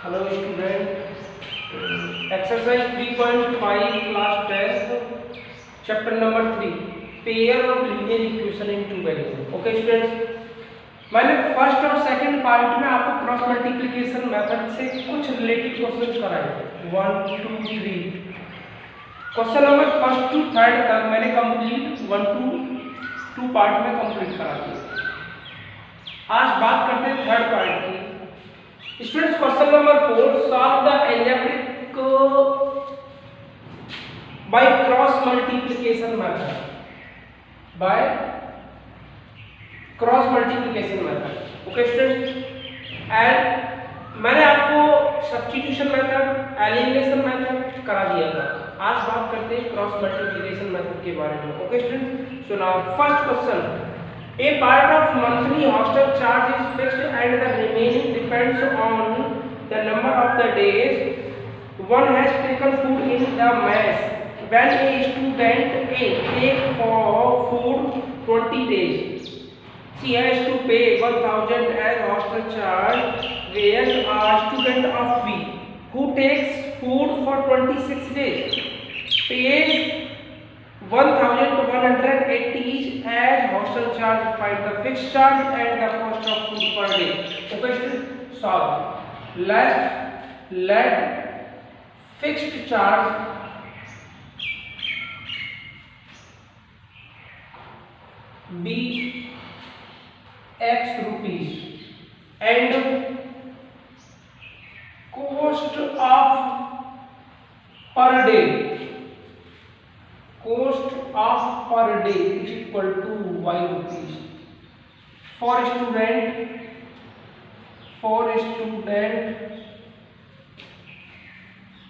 Hello student, exercise 3.5 class 10th, chapter number 3, pair of linear equation in two variables. Okay students, मैंने first और second part में आपको cross multiplication method से कुछ related question कराए थे 1 2 3। Question number first to third तक मैंने कंप्लीट 1 to 2 पार्ट में कंप्लीट करा दिया। आज बात करते हैं थर्ड पार्ट की। Students, question number 4, solve the algebraic by cross multiplication method. By cross multiplication method. Okay students, and मैंने आपको सब्स्टिट्यूशन मेथड, एलिमिनेशन मेथड करा दिया था। आज बात करते हैं क्रॉस मल्टीप्लिकेशन मेथड के बारे में। Okay students, so now first question, a part of monthly hostel charge is fixed and the remaining depends on the number of the days one has taken food in the mess. When a student A take for food 20 days, she has to pay 1000 as hostel charge, whereas a student of B who takes food for 26 days pays 1180 as hostel charge. Find the fixed charge and the cost of food per day. Okay, solve. Let fixed charge be X rupees and cost of per day. Cost of per day is equal to Y rupees. For student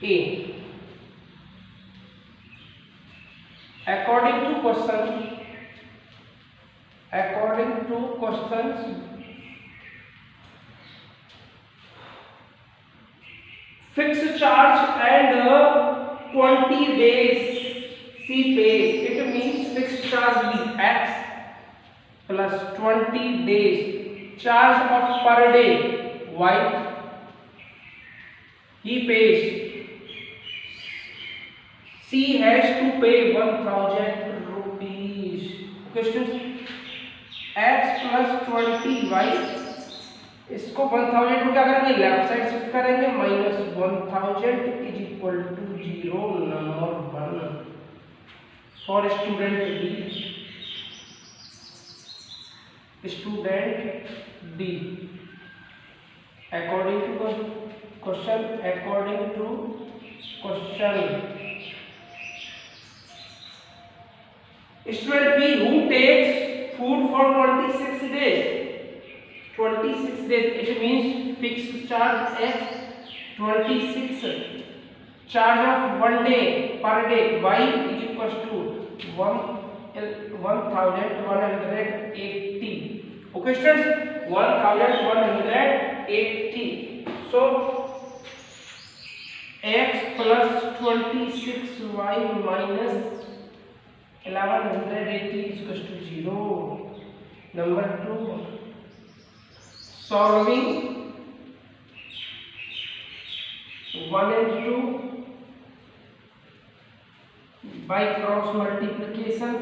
A, according to questions, fixed charge and 20 days C pays. It means fixed charge be X plus 20 days charge of per day Y. He pays. C has to pay 1000 rupees. Questions, X plus 20 Y, इसको 1000 को क्या करेंगे, left side shift करेंगे, minus 1000 is equal to 0 number 1 for student D according to question student B who takes food for 26 days, it means fixed charge X, 26 charge of 1 day per day Y is equals to 1180. Okay students, 1180. So X plus 26Y minus 1180 is equals to 0. Number 2, solving 1 and 2 by cross multiplication.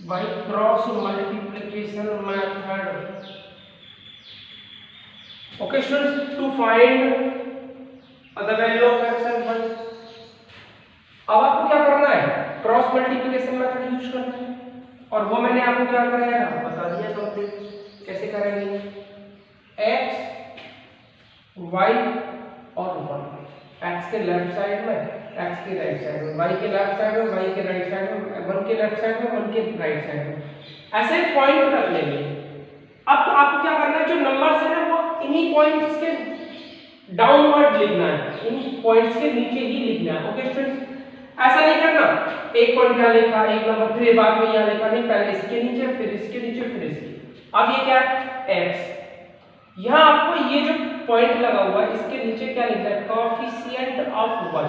By cross multiplication method. Okay students, to find the value of x and y, अब आपको क्या करना है, cross multiplication method use करना है, और वो मैंने आपको क्या कराया बता दिया कंप्लीट कैसे करेंगे। x y और 1, x के लेफ्ट साइड में, x के राइट साइड में, y के लेफ्ट साइड में, y के राइट साइड में, 1 के लेफ्ट साइड में, 1 के राइट साइड में, ऐसे पॉइंट रख लेंगे। अब तो आपको क्या करना है, जो नंबर्स है ना वो इन्हीं पॉइंट्स के डाउनवर्ड लिखना है, इन पॉइंट्स के नीचे ही लिखना है। ओके स्टूडेंट्स, ऐसा नहीं करना एक पॉइंट यहाँ लिखा, एक नंबर फिर बाद में यहाँ लिखा, नहीं, पहले इसके नीचे, फिर इसके नीचे, फिर इसके। अब ये क्या है, x। यहाँ आपको ये जो पॉइंट लगा हुआ है इसके नीचे क्या लिखना है, कोएफिशिएंट ऑफ y।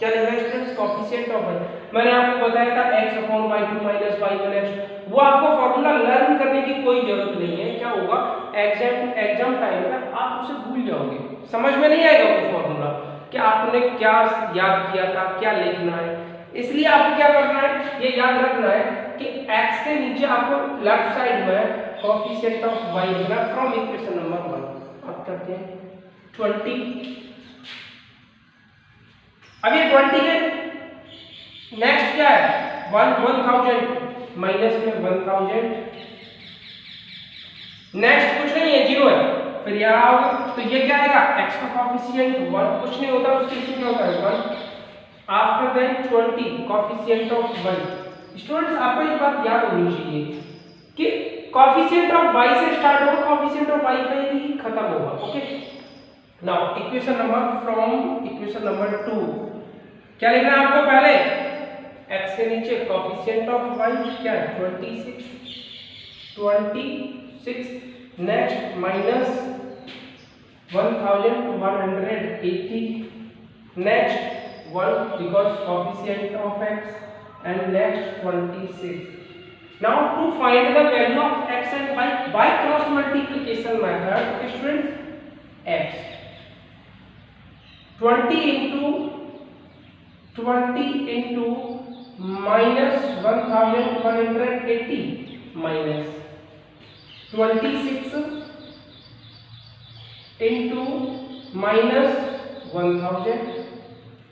क्या लिखना है स्टूडेंट्स? Coefficient of y। मैंने आपको बताया था x/y2 माइनस y1x, वो आपको फॉर्मूला लर्न करने की कोई जरूरत नहीं है। क्या होगा, एग्जाम टाइम में आप उसे भूल जाओगे, समझ में नहीं आएगा वो फॉर्मूला कि आपने क्या याद किया था, क्या लिखना है। इसलिए आपको क्या करना है, ये याद रखना है कि x के नीचे आपको लेफ्ट साइड में कोएफिशिएंट ऑफ y लिखना है फ्रॉम इक्वेशन नंबर 1। अब करते हैं 20। अब ये 20 के नेक्स्ट क्या है, 1000 माइनस में 1000, नेक्स्ट कुछ नहीं है, 0 है। फिर यहाँ आओगे तो ये क्या आएगा, x का कोएफिशिएंट 1, कुछ नहीं होता उसके इसमें क्या होता है 1। After then 20 coefficient of 1। Students आपको एक बात याद होनी चाहिए कि कोएफिशिएंट ऑफ y से स्टार्ट होगा, कोएफिशिएंट ऑफ y पे ही खत्म होगा। Okay, now equation number from equation number 2 क्या लिखना है आपको, पहले x के नीचे कोएफिशिएंट ऑफ y क्या है 26, next minus 1180, next 1 because coefficient of x, and next 26. Now to find the value of x and y by cross multiplication method, okay students, x 20 into minus 1180 minus 26 into minus 1000,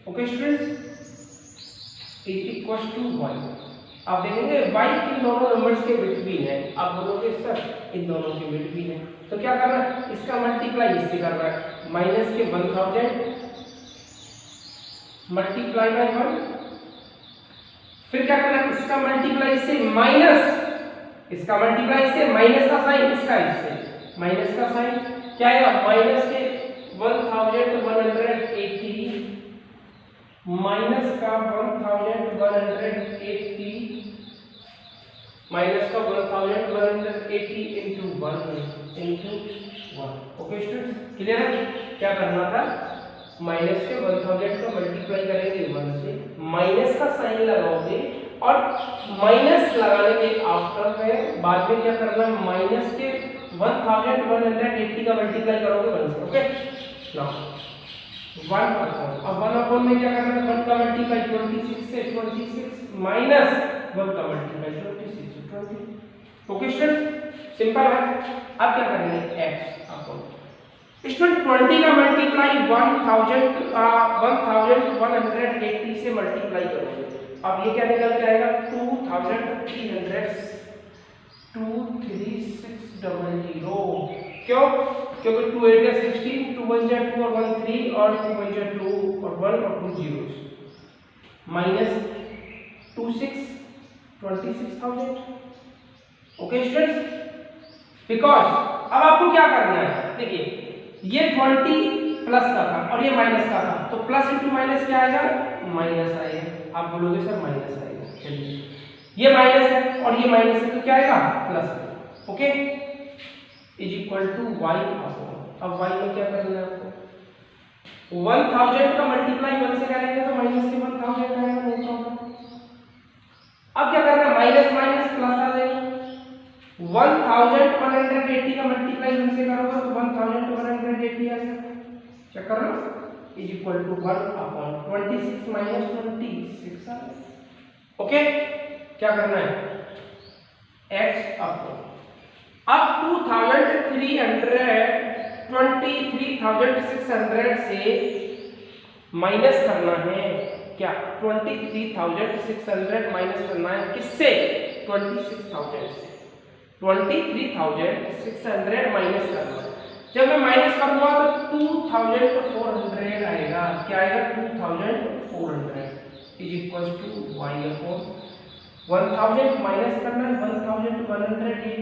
okay students, is equal to 1। आप देखेंगे y इन दोनों numbers के between है, आप बोलोगे sir इन दोनों के between है, तो क्या करना है, इसका मल्टीप्लाई इससे करना है, माइनस के 1000 मल्टीप्लाई बाय 1, फिर क्या करना है, इसका मल्टीप्लाई इससे माइनस, इसका मल्टीप्लाई इससे माइनस का साइन, इसका इससे माइनस का साइन, क्या आएगा माइनस के 1180 माइनस का 1180 माइनस का 1180 इंटू 1। ओके स्टूडेंट्स, क्लियर है? क्या करना था, माइनस के 1000 का मल्टीप्लाई करेंगे 1 से, माइनस का साइन लगाओगे और माइनस लगाने के आफ्टर में बाद में क्या करना है, माइनस के 1180 का मल्टीप्लाई करोगे 1 से। ओके, नाउ 1 अपॉन, अब 1 अपॉन में क्या करना है, 1 का मल्टीप्लाई 26 से, 26 माइनस 1 का मल्टीप्लाई 26 से 20। ओके स्टूडेंट, सिंपल है। अब क्या करेंगे, x अपॉन स्टूडेंट 20 का मल्टीप्लाई 1180 से मल्टीप्लाई करोगे, अब ये क्या निकल के आएगा 2300। क्यों, क्योंकि 2 8 का 16, 2 1 जा 2 और 1 3 और 2 1 जा 2 और 1 और 2 zeros, minus 26,000। Okay students, because अब आपको क्या करना है, देखिए ये 20 प्लस का था और ये माइनस का था, तो प्लस इंटू माइनस क्या आएगा, माइनस आएगा। आप बोलोगे सर माइनस आएगा, चलिए ये माइनस है और ये माइनस है तो क्या आएगा, plus. Okay, is equal to y upon, अब y में क्या करना है आपको, 1000 का मल्टीप्लाई 1 से करेंगे तो माइनस के 1000 आएगा, नो प्रॉब्लम। अब क्या करना है, माइनस माइनस प्लस आ जाएगा, 1180 का मल्टीप्लाई 1 से करोगे तो 1180 आ जाएगा। चेक कर लो, is equal to 1 upon 26 minus 26 आ जाएगा। ओके, क्या करना है, x अपॉन, अब 23,600 से माइनस करना है, क्या 23,600 माइनस करना है किससे, 26,000 से, 23,600 माइनस करना है। जब मैं माइनस करूंगा तो 2400 आएगा, क्या आएगा 2400 is equal to y upon 1000 minus करना है 1180,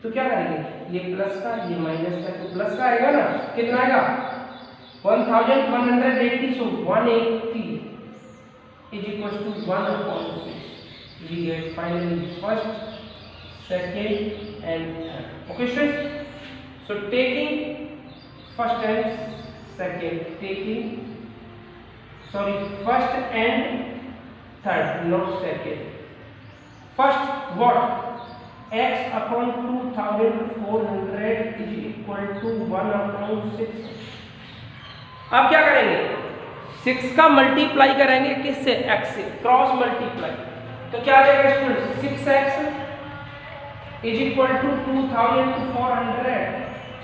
तो क्या करेंगे, ये प्लस का ये माइनस का, तो प्लस का आएगा ना, कितना आएगा 1180, so 180 is equal to 1 upon 6। We get finally first, second and third. Okay students, so taking first and second, taking sorry first and third, not second. First what, x upon 2400 is equal to 1/6। अब क्या करेंगे, 6 का multiply करेंगे किससे, x से, cross multiply. तो क्या आ जाएगा student, 6x is equal to 2400।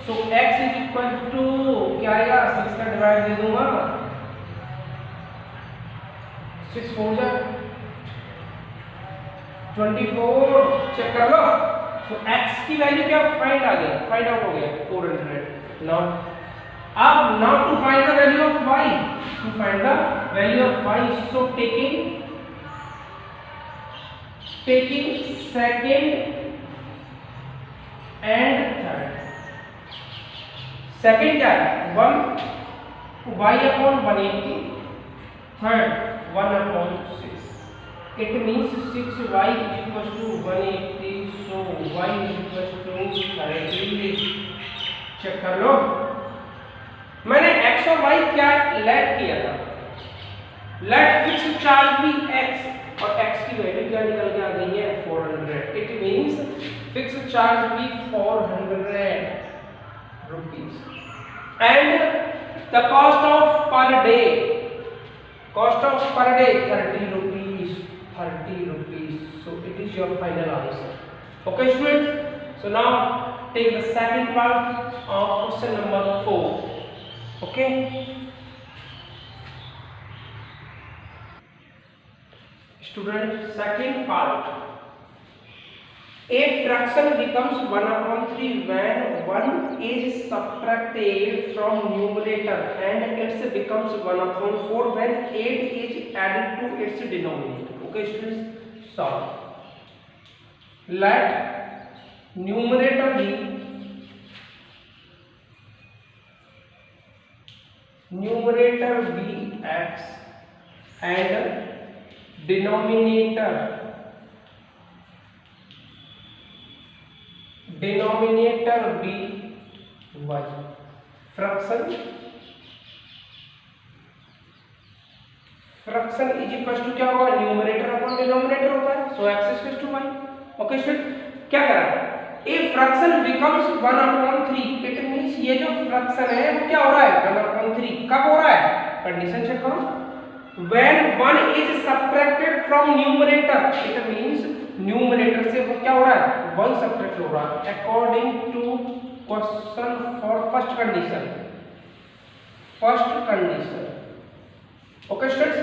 So x is equal to क्या आएगा, 6 का डिवाइड दे दूंगा, 6 4 जा 24, चेक कर लो। तो x की वैल्यू क्या फाइंड आ गया, फाइंड आउट हो गया 400। नाउ अब now to find the value of y, to find the value of y, so taking second and third. Second क्या है, 1 y upon 180, third 1/6। It means 6y is equal to 180, so y is equal to 30। Check कर लो, मैंने x और y क्या late किया था, late fix charge भी x, और x की वैल्यू क्या निकल के आ गई है 400। इट मींस फिक्स चार्ज भी 400 rupees and the cost of per day 30 rupees, 30 rupees. So it is your final answer. Okay students, so now take the second part of question number 4. Okay, student, second part, a fraction becomes 1/3 when 1 is subtracted from numerator and it becomes 1/4 when 8 is added to its denominator. Okay students, solve. Let numerator be x and denominator be y. Fraction is equal to क्या होगा, numerator upon denominator होता है, so x is equal to y। Okay student, क्या करा, a fraction becomes 1/3। It means ये जो fraction है वो क्या हो रहा है, 1/3। कब हो रहा है, कंडीशन चेक करो, when 1 is subtracted from numerator। It means numerator से वो क्या हो रहा है, 1 सब्ट्रैक्ट हो रहा है, according to question for first condition. Okay students,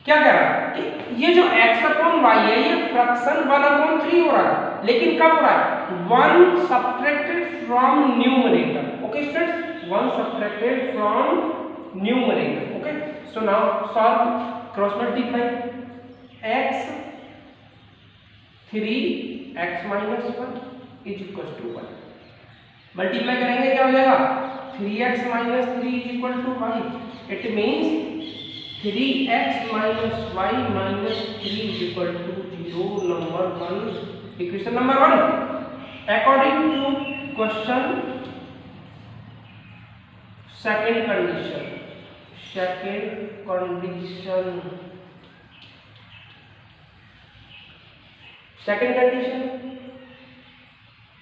क्या कह रहा है कि ये जो x अपॉन y है ये फ्रैक्शन 1/3 हो रहा है, लेकिन कब हो रहा है, 1 subtracted from numerator. Okay students, 1 subtracted from numerator. Okay, so now solve, cross multiply, x 3x - 1 is equal to 1। Multiply करेंगे क्या हो जाएगा, 3x - 3 is equal to y। It means 3x - y - 3 is equal to 0। Number 1, equation number 1 according to question second condition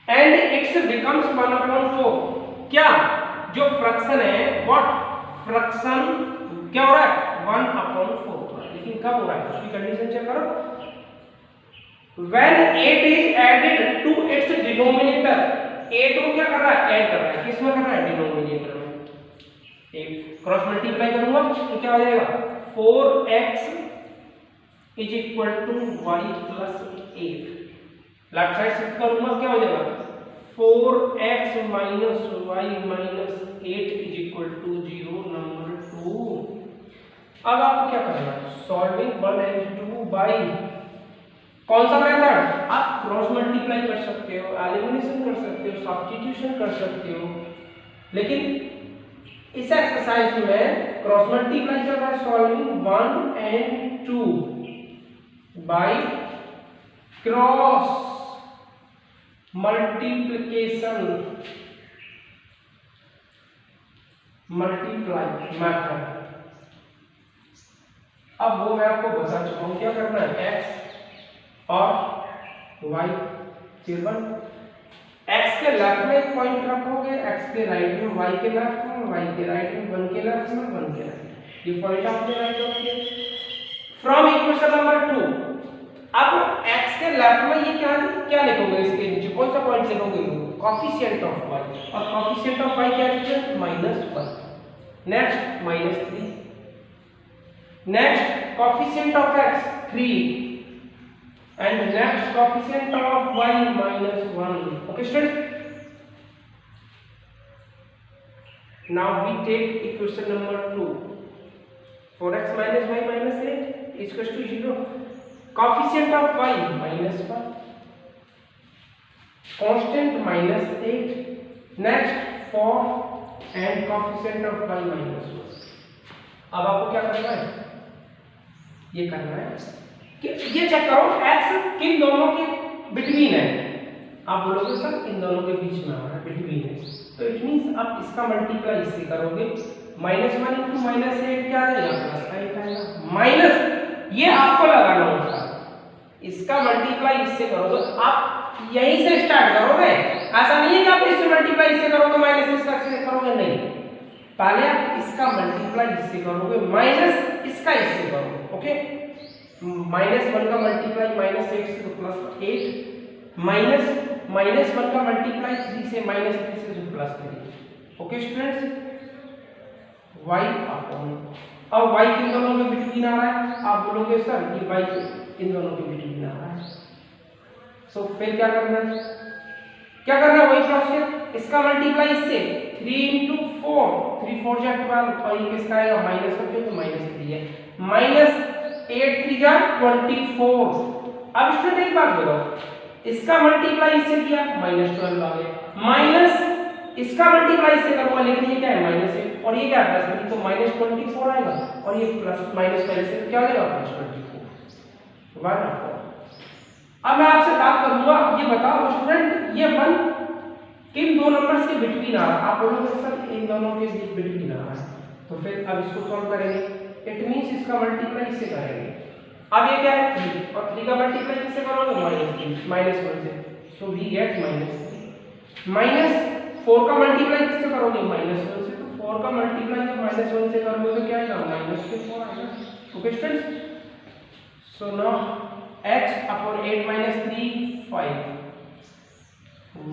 and x becomes 1/4। क्या जो fraction है, what fraction क्या हो रहा है, 1/4 हो रहा है, लेकिन कब हो रहा है, उसकी कंडीशन चेक करो, when 8 is added to its denominator। 8 को क्या कर रहा है, ऐड कर रहा है, किस में कर रहा है, डिनोमिनेटर में। 8 क्रॉस मल्टीप्लाई करूंगा तो क्या हो जाएगा, 4x is equal to y plus 8। Left side shift करूंगा क्या हो जाएगा, 4x minus y minus 8 is equal to 0। Number 2, अब आपको क्या करना है, सॉल्विंग 1 and 2 बाई कौन सा मेथड, आप क्रॉस मल्टीप्लाई कर सकते हो, एलिमिनेशन कर सकते हो, सब्स्टिट्यूशन कर सकते हो, लेकिन इस एक्सरसाइज में क्रॉस मल्टीप्लाई चल रहा है, solving 1 and 2 by cross multiply method. अब वो मैं आपको बता चुका हूँ क्या करना है, x और y टेबल, x के लेफ्ट में एक पॉइंट रखोगे, x के राइट में y के लेफ्ट में, y के राइट में 1 के लेफ्ट में 1 के राइट, ये पॉइंट आपने राइट रख दिया। फ्रॉम इक्वेशन नंबर 2 अब x के लेफ्ट में ये क्या लिखोगे, इसके नीचे कौन सा पॉइंट लिखोगे, कोएफिशिएंट ऑफ y, और कोएफिशिएंट ऑफ y क्या है, -1। Next -3, next coefficient of x 3, and next coefficient of y -1. Okay students, now we take equation number 2, 4x minus y minus 8 is equal to 0. Coefficient of y -1, constant -8, next 4 and coefficient of y -1. अब आपको क्या करना है, ये करना है कि ये चेक करो x किन दोनों के बिटवीन है। आप बोलोगे सर इन दोनों के बीच में आ रहा है, बिटवीन है, तो इट मींस आप इसका मल्टीप्लाई इससे करोगे, -1 × -8 क्या आएगा, +8 आएगा, माइनस ये आपको लगाना होगा, इसका मल्टीप्लाई इससे करोगे, आप यहीं से स्टार्ट करोगे, ऐसा नहीं है कि आप इससे मल्टीप्लाई इससे करोगे माइनस इसका इससे करोगे, नहीं, पहले आप इसका मल्टीप्लाई इससे करोगे माइनस इसका इससे करोगे। ओके, -1 का मल्टीप्लाई -8 से तो +8, -1 का मल्टीप्लाई 3 से -3 से तो +3। ओके स्टूडेंट्स, y अपॉन, अब y किन दोनों के बिटवीन आ रहा है, आप बोलोगे सर ये y इन दोनों के बिटवीन आ रहा है, सो फिर क्या करना है, वही प्रोसेस, इसका मल्टीप्लाई इससे 3 × 4, 3 4 जा 12, और ये किसका आएगा, माइनस करते तो -3 है, -8 3 जा 24। अब स्टूडेंट एक बात बताओ, इसका मल्टीप्लाई इससे किया -12 आ गया, माइनस इसका मल्टीप्लाई इससे करूंगा, लेकिन ये क्या है -8 और ये क्या है +3, तो -24 आएगा, और ये प्लस माइनस पहले से क्या आ जाएगा, +24 1। अब मैं आपसे बात करूंगा, ये बताओ स्टूडेंट ये 1 किन दो नंबर्स के बिटवीन आ रहा है, आप बोलोगे सर इन दोनों के बीच बिटवीन आ रहा है, तो फिर अब इसको सॉल्व करेंगे, इट मींस इसका मल्टीप्लाई इससे करेंगे, अब ये क्या है 3, और 3 का मल्टीप्लाई किससे करोगे, -1 से, सो वी गेट -3, -4 का मल्टीप्लाई किससे करोगे, -1 से, तो 4 का मल्टीप्लाई जब -1 से करोगे तो क्या आएगा, -4 आएगा। Okay students, so now x upon 8 - 3 5,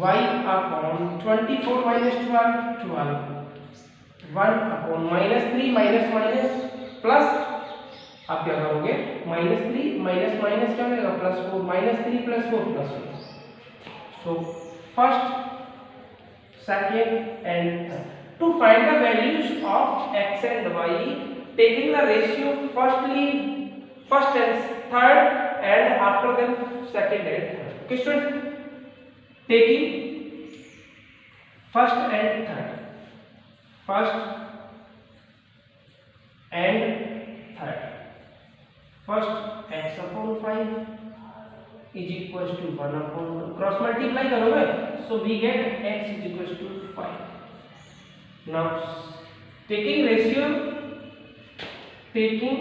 y upon 24 - 12 12, 1 upon -3 minus plus, आप क्या करोगे, -3 माइनस क्या मिलेगा, +4, -3 + 4 +1, so first second and third, to find the values of x and y taking the ratio first and third and after them second and third. Okay students, taking first and third, first x upon 5 is equals to 1 upon 1, cross multiply करोगे, so we get x is equals to 5. now taking ratio, taking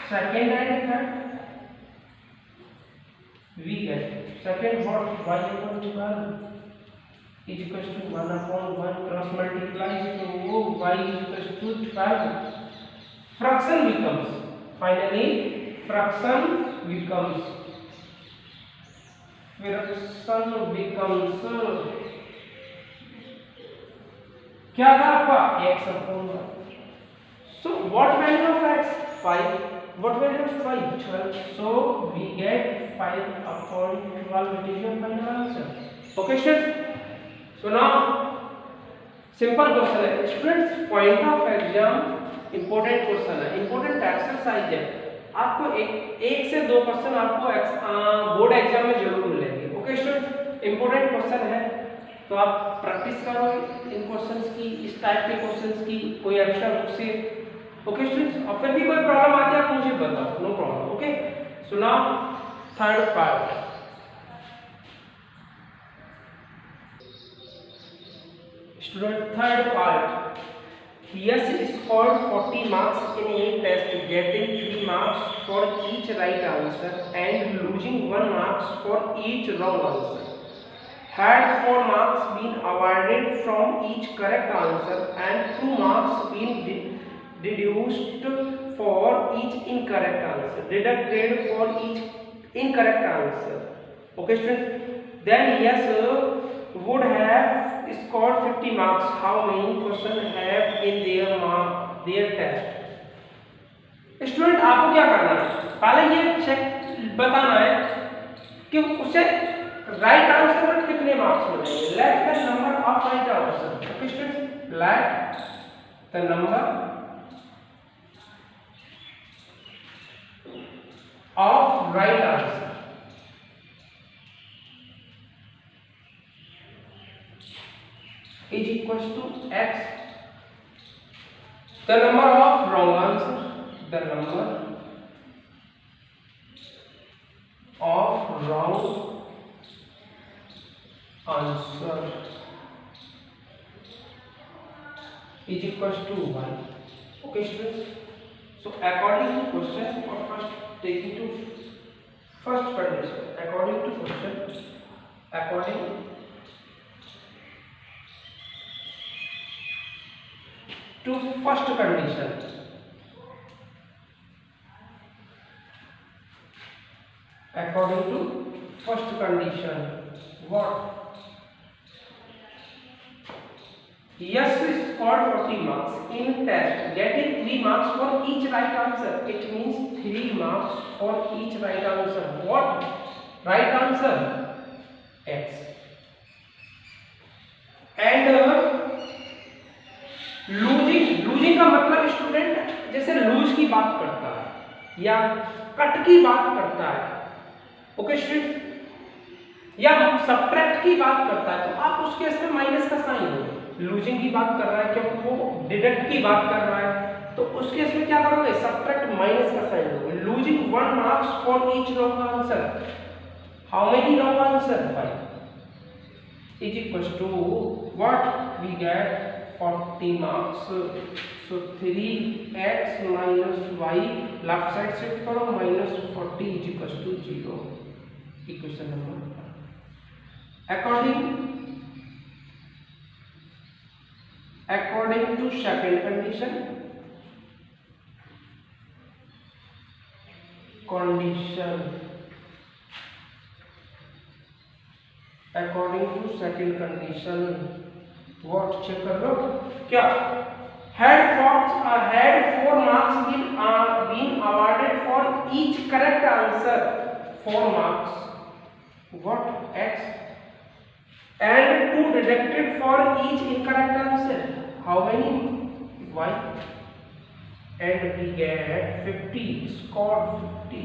second and third, we get second what, y upon 12 is equals to 1 upon 1, cross multiply, so y is equals to 12, fraction becomes, finally fraction becomes क्या था आपका, x upon 1, so what value of x, 5, what value of y, 12, so we get 5 upon 12, it is your final answer. Okay students, so now simple question है students, point of exam important question है, important exercise है, आपको एक से 2 question आपको board exam में जरूर मिलेंगे। ओके स्टूडेंट्स, इंपॉर्टेंट क्वेश्चन है, तो आप प्रैक्टिस करो इन क्वेश्चंस की, इस टाइप के क्वेश्चंस की, कोई एक्स्ट्रा बुक से। ओके स्टूडेंट्स, और फिर भी कोई प्रॉब्लम आती है आप मुझे बताओ, no problem. Okay, so now third part, student third part, Yes scored 40 marks in a test, getting 3 marks for each right answer and losing 1 marks for each wrong answer. Had 4 marks been awarded from each correct answer and 2 marks been deduced for each incorrect answer, deducted for each incorrect answer. Okay students, then yes would have scored 50 marks. How many questions have in their test? Student आपको क्या करना है, पहले ये check बताना है कि उसे राइट आंसर पर कितने मार्क्स मिलेंगे. Let the number of right answer. Okay student, let the number of right answer is equals to x, the number of wrong answer, the number of wrong answer is equals to 1. Okay students, so according to question, or first taking to first condition, according to question, according to first condition, according to first condition, what? Yes scored 40 marks in test, getting 3 marks for each right answer. It means 3 marks for each right answer. What right answer? X. And losing का मतलब student जैसे loose की बात करता है या cut की बात करता है, ओके स्टूडेंट, या सब्ट्रैक्ट की बात करता है, तो आप उसके इसमें माइनस का साइन होगा. लूजिंग की बात कर रहा है क्योंकि वो डिडक्ट की बात कर रहा है, तो उसके इसमें क्या करोगे, सब्ट्रैक्ट माइनस का साइन होगा. Losing 1 marks for each wrong answer. How many wrong answer? 5 is equal to what we get 40 marks. So 3x minus y, left side shift करो, minus 40 is equals to 0. Equation number 1. According to second condition, according to second condition, what check कर लो क्या, had 4 marks been awarded for each correct answer, 4 marks, what? X, and 2 deducted for each incorrect answer. How many? Y, and we get 50, scored 50.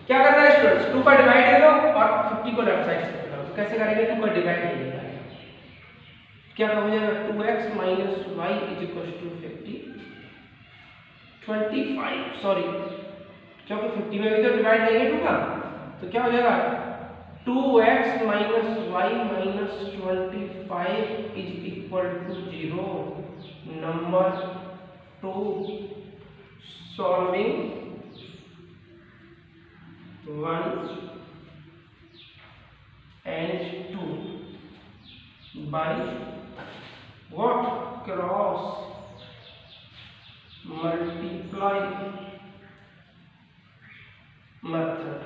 क्या करना है students, 2 का divide ले लो और 50 को left side से करो. कैसे करेंगे? 2 का डिवाइड ले लेंगे, क्या हो जाएगा, 2x minus y is equals to 25, sorry क्योंकि 50 में भी तो डिवाइड देंगे 2 का, तो क्या हो जाएगा, 2x minus y minus 25 is equal to 0. Number 2, solving 1 and 2 by what? Cross multiply method.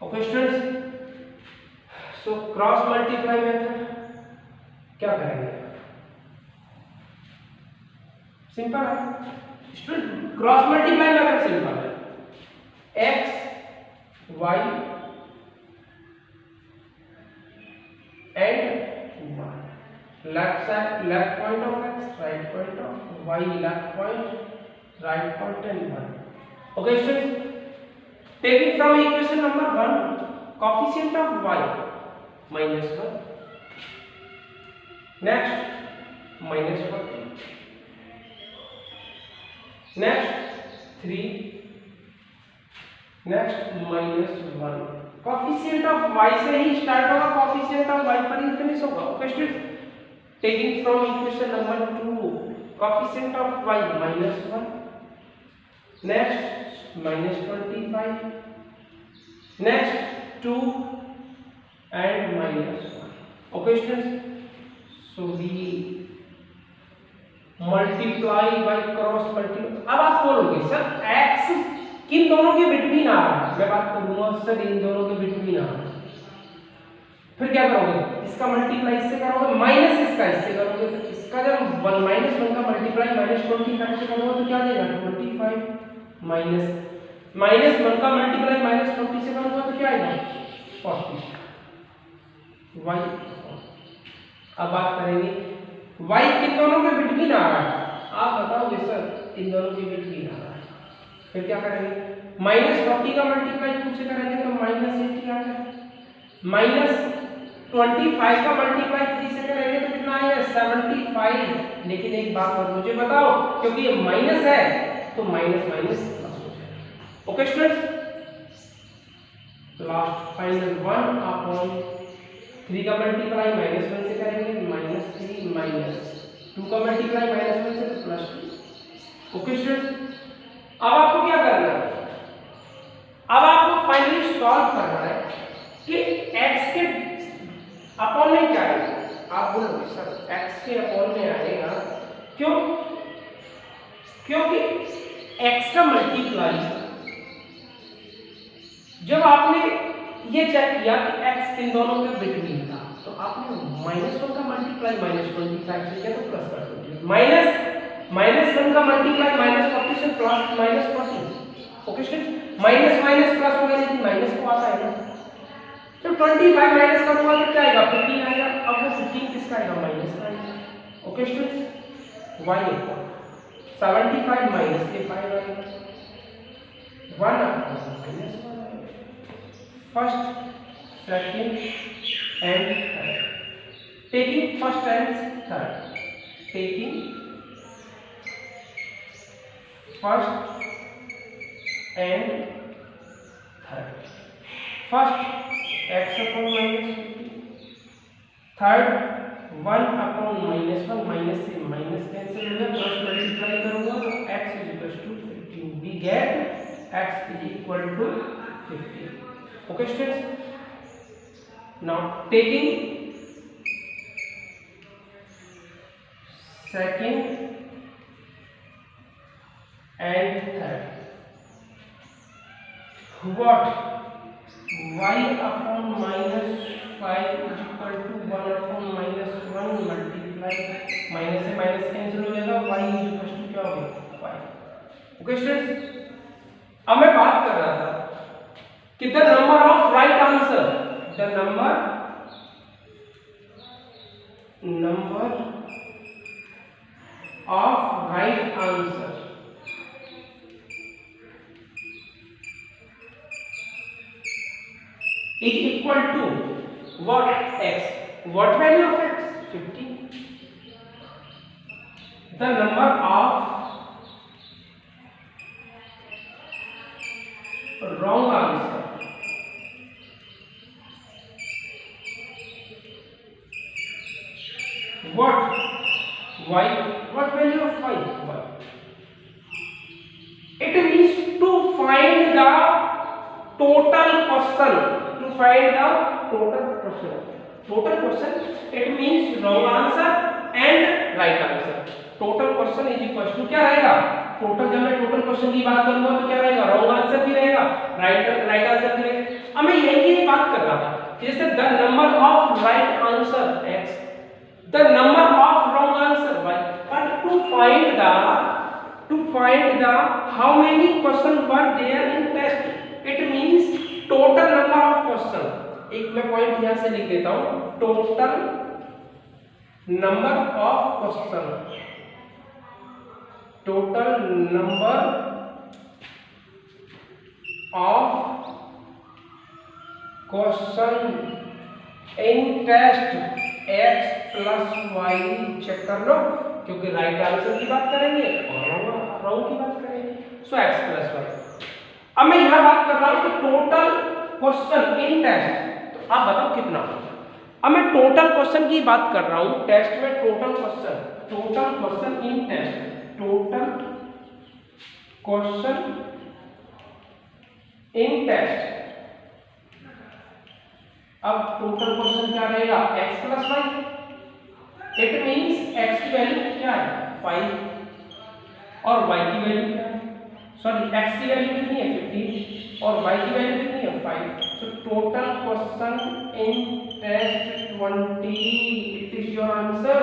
Okay students, so cross multiply method क्या करेंगे, सिंपल है student. Cross multiply method simple है, x y and 1, left side, left point of x, right point of y, left point, right point and 1. Okay students, taking from equation number 1, coefficient of y minus 1, next minus 40, next 3, next minus 1. Coefficient of y से ही start होगा, coefficient of y पर ही finish होगा. Okay students, taking from equation number 2 coefficient of y -1, next -25, next 2 and -1. Okay students, so we multiply by cross multiply. अब आप बोलोगे sir x किन दोनों के बिटवीन आ रहा है, मैं बात करूंगा सर इन दोनों के बिटवीन आ रहा है, फिर क्या करोगे, इसका मल्टीप्लाई इससे करोगे माइनस इसका इससे करोगे, तो इसका जब 1 -1 का मल्टीप्लाई -25 से करोगे तो क्या देगा 25 माइनस 1 का मल्टीप्लाई -40 से करोगे तो क्या आएगा 40 y। अब बात करेंगे y किन दोनों के बिटवीन आ रहा है, आप बताओगे सर इन दोनों के बिटवीन आ रहा है, फिर क्या करेंगे -40 का मल्टीप्लाई 2 से करेंगे तो -80 आ जाएगा, -25 का मल्टीप्लाई 3 से करेंगे तो कितना आएगा 75। लेकिन एक बात और मुझे बताओ, क्योंकि ये माइनस है तो माइनस माइनस प्लस हो जाएगा। Okay students, last final 1 upon 3 का मल्टीप्लाई -1 से करेंगे -3 -2 का मल्टीप्लाई -1 से तो +2। ओके स्टूडेंट्स, अब आपको क्या करना है, अब आपको फाइनली सॉल्व करना है कि x के अपॉन में क्या आएगा। आप बोलोगे सर x के अपॉन में आएगा, क्यों, क्योंकि x का मल्टीप्लाई जब आपने ये चेक किया कि x किन दोनों के बिटवीन था, तो आपने -1 का मल्टीप्लाई -25 से किया तो प्लस कर दो, -1 का मल्टीप्लाई -40 से plus -40। Okay student, minus minus plus हो गया, लेकिन माइनस को आता है ना, तो 25 माइनस करूंगा तो क्या आएगा 15 आएगा। अब वो 15 किसका आएगा माइनस का आएगा। ओके स्टूडेंट्स, y 75 माइनस के 5 आएगा, 1 माइनस 1 आएगा। First second and third, taking first and third, taking first and third, first x upon -50, third 1 upon -1, minus से माइनस कैंसिल हो गया, क्रॉस मल्टीप्लाई करूंगा तो x = 15, we get x = 15। Okay students, now taking second and third, what y upon -5 is equal to 1 upon -1 multiply, minus से minus cancel हो जाएगा, y is equal to क्या हो गया 5। ओके स्टूडेंट्स, अब मैं बात कर रहा था कि the number of right answer, the number of right answer is equal to what, x, what value of x 15, the number of wrong answer what, y, what value of y, 1, it means to find the total question, to find the total question, it means wrong answer and right answer। total question is equal to क्या रहेगा, total, जब मैं total question की बात करूंगा तो क्या रहेगा, रॉन्ग आंसर भी रहेगा, राइट आंसर भी रहेगा। अब मैं यही बात कर रहा था, जैसे the number of right answer x, the number of wrong answer y, but to find the how many questions were there in test, it means total number of question. एक मैं पॉइंट यहां से लिख देता हूं, total number of question, total number of question in test x + y, check कर लो, क्योंकि राइट आंसर की बात करेंगे और रॉन्ग की बात करेंगे, सो x + y। अब मैं यहां बात कर रहा हूं कि टोटल क्वेश्चन इन टेस्ट, तो आप बताओ कितना होगा। अब मैं टोटल क्वेश्चन की बात कर रहा हूं, टेस्ट में total question in test, total question in test. अब टोटल क्वेश्चन क्या रहेगा, x plus y, it means x की वैल्यू क्या है 5 और y की वैल्यू क्या है, सॉरी x की वैल्यू कितनी है 15 और y की वैल्यू कितनी है 5। So total question in test 20, it is your answer.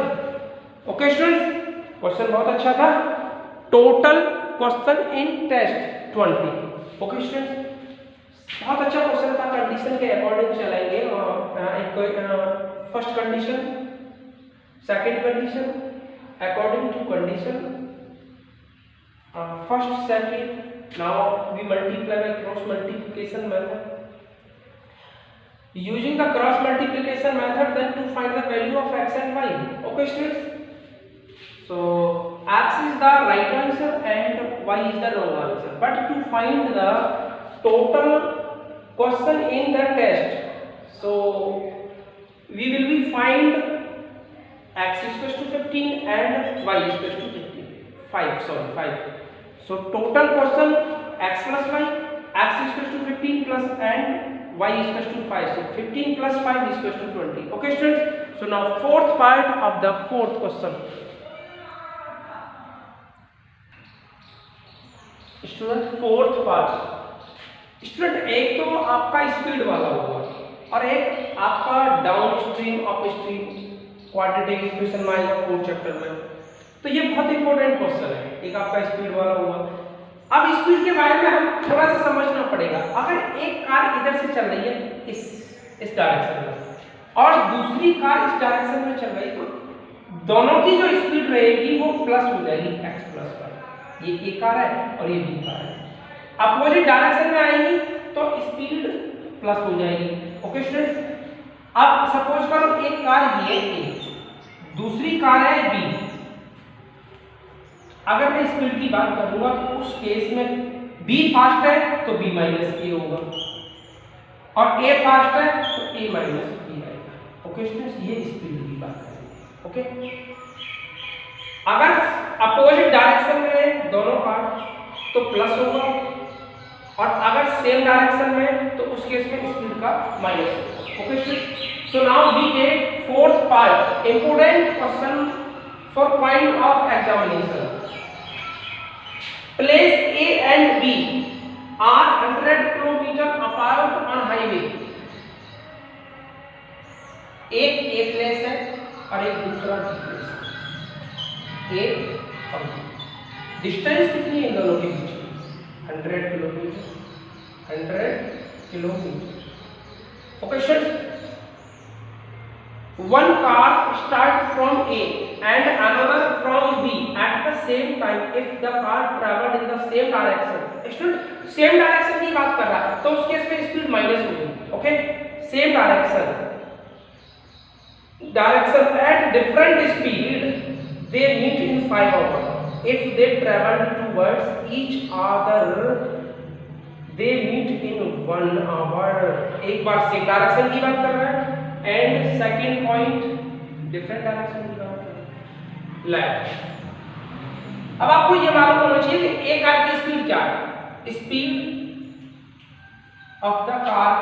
Okay students, question बहुत अच्छा था, total question in test 20। Okay students, बहुत अच्छा क्वेश्चन था, कंडीशन के अकॉर्डिंग चलाएंगे। First condition, second condition, according to condition, first second. Now we multiply by cross multiplication method. Using the cross multiplication method, then to find the value of x and y. Okay students, so x is the right answer and y is the wrong answer, but to find the total question in the test, so we will be find x is equal to 15 and y is equal to 5. So total question x plus y, x is equal to 15 plus and y is equal to 5. So 15 plus 5 is equal to 20. Okay students, so now fourth part of the fourth question. Student fourth part, student एक तो आपका speed वाला होगा और एक आपका down stream up stream quadratic equation में आएगा फोर्थ चैप्टर में। तो ये बहुत इंपॉर्टेंट क्वेश्चन है, एक आपका स्पीड वाला होगा। अब स्पीड के बारे में हम थोड़ा सा समझना पड़ेगा। अगर एक कार इधर से चल रही है इस डायरेक्शन में और दूसरी कार इस डायरेक्शन में चल रही है, तो दोनों की जो स्पीड रहेगी वो प्लस हो जाएगी x प्लस वाई। ये एक कार है और ये बी कार है, अपोजिट डायरेक्शन में आएगी तो स्पीड प्लस हो जाएगी। ओके स्टूडेंट्स, अब सपोज करो एक कार ये ए, दूसरी कार है बी। अगर मैं स्पीड की बात करूंगा तो उस केस में b फास्ट है तो b माइनस ए होगा और a फास्ट है तो a माइनस बी आएगा। ओके स्टूडेंट्स, ये स्पीड की बात करेंगे। ओके, अगर अपोजिट डायरेक्शन में दोनों कार तो प्लस होगा और अगर सेम डायरेक्शन में तो उस केस में स्पीड का माइनस होगा। Okay students, so now we take fourth part, important question for point of examination. Place A and B are 100 km apart on highway. एक A प्लेस है और एक दूसरा B प्लेस है। A और B, डिस्टेंस कितनी है इन दोनों के बीच? 100 kilometre. 100 kilometre. Okay students, one car start from A and another from B at the same time if the car traveled in the same direction. Student same direction की बात कर रहा है तो उस केस में स्पीड माइनस होगी। Okay, same direction at different speed they meet in 5 hours. If they travel towards each other they meet in 1 hour. एक बार सेम डायरेक्शन की बात कर रहा है and second point different direction की बात कर रहा है। लेफ्ट। अब आपको ये मालूम होना चाहिए कि एक कार की स्पीड क्या है। Speed of the car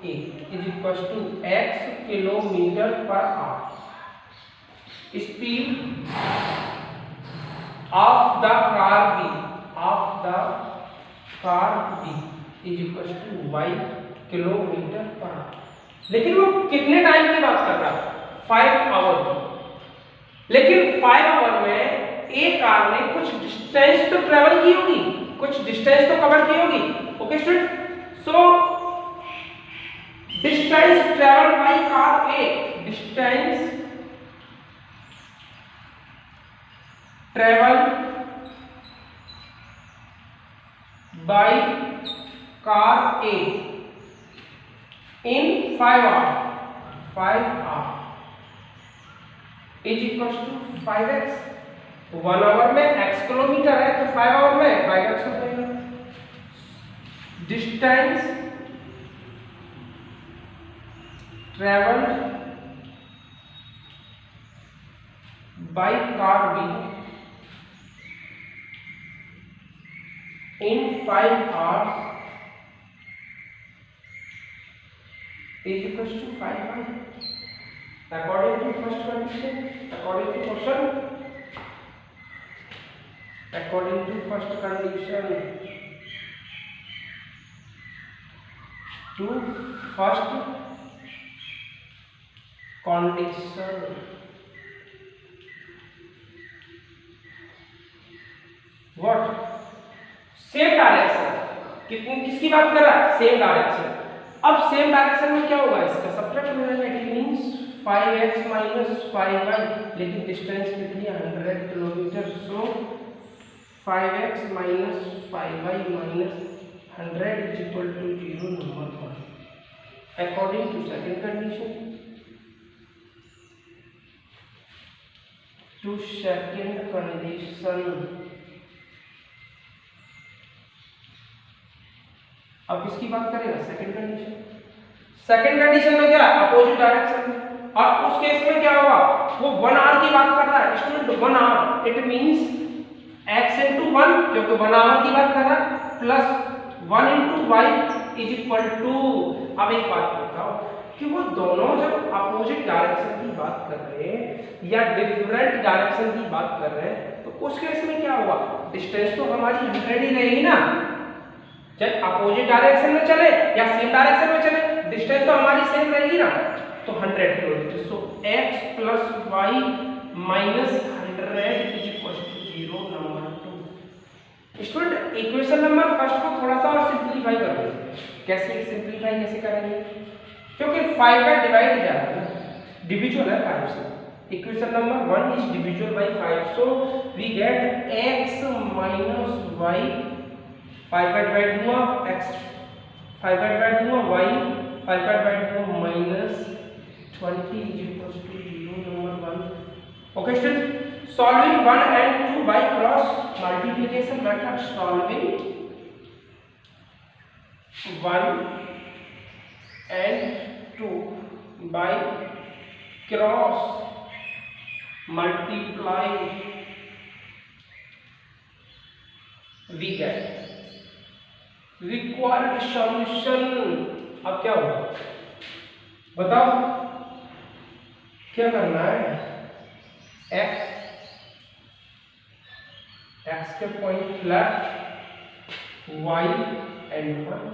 A is equal to x kilometre per hour. Speed of the car B is equal to y kilometre per hour. लेकिन वो कितने टाइम की बात कर रहा है? 5 आवर की। लेकिन 5 आवर में एक कार ने कुछ डिस्टेंस तो ट्रेवल की होगी, कुछ डिस्टेंस तो कवर की होगी। Okay student, so distance travel by car A, distance travel by car A in 5 hours is equals to 5x। 1 hour में x किलोमीटर है तो 5 आवर में 5x हो जाएगा। Distance traveled by car B in 5 hours is equals to 5y. According to first condition, according to first condition, what same direction, किसकी बात कर रहा है, सेम डायरेक्शन। अब सेम डायरेक्शन में क्या होगा, इसका सब्ट्रैक्ट हो जाएगा, it means 5x minus 5y, लेकिन डिस्टेंस कितनी है 100 kilometre, so 5x minus 5y minus 100 is equal to 0 number 1 according to second condition. अब किसकी बात करेगा, सेकंड कंडीशन। सेकंड कंडीशन में क्या है, अपोजिट डायरेक्शन, और उस केस में क्या होगा, वो 1 आवर की बात कर रहा है student, 1 hour, it means x into 1 क्योंकि 1 आवर की बात कर रहा है, plus 1 into y is equal to. अब एक बात बताओ कि वो दोनों जब अपोजिट डायरेक्शन की बात कर रहे हैं या डिफरेंट डायरेक्शन की बात कर रहे हैं, तो उस केस में क्या होगा, डिस्टेंस तो हमारी 100 ही रहेगी ना, चाहे अपोजिट डायरेक्शन में चले या सेम डायरेक्शन में चले, डिस्टेंस तो हमारी सेम रहेगी ना, तो 100 kilometre. So x plus y minus 100 is equal to 0 number 2। Student equation number first को थोड़ा सा और सिंपलीफाई कर दो। कैसे सिंपलीफाई कैसे करेंगे, क्योंकि 5 का डिवाइड जा रहा है, डिविजुअल है 5 से, equation number 1 is divisible by 5, so we get x minus y, 5 का डिवाइड हुआ x, 5 का डिवाइड हुआ y, 5 का डिवाइड हुआ minus 20 is equal to 0 number 1। Okay student, solving 1 and 2 by cross multiplication method, solving 1 and 2 by cross multiply we get required solution। अब क्या होगा बताओ, क्या करना है, x के point left, y and 1।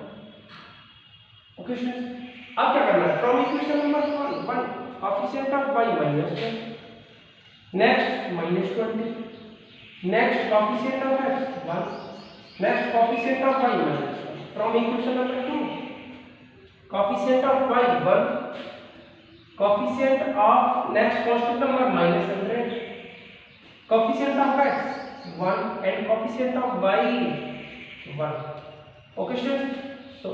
Okay students, अब क्या करना है, from equation number 1 coefficient of y minus 1, next minus 20, next coefficient of x 1, next coefficient of y minus 1, from equation number 2 coefficient of y 1, coefficient of next constant number minus 100, coefficient of x 1 and coefficient of y 1। Okay student, so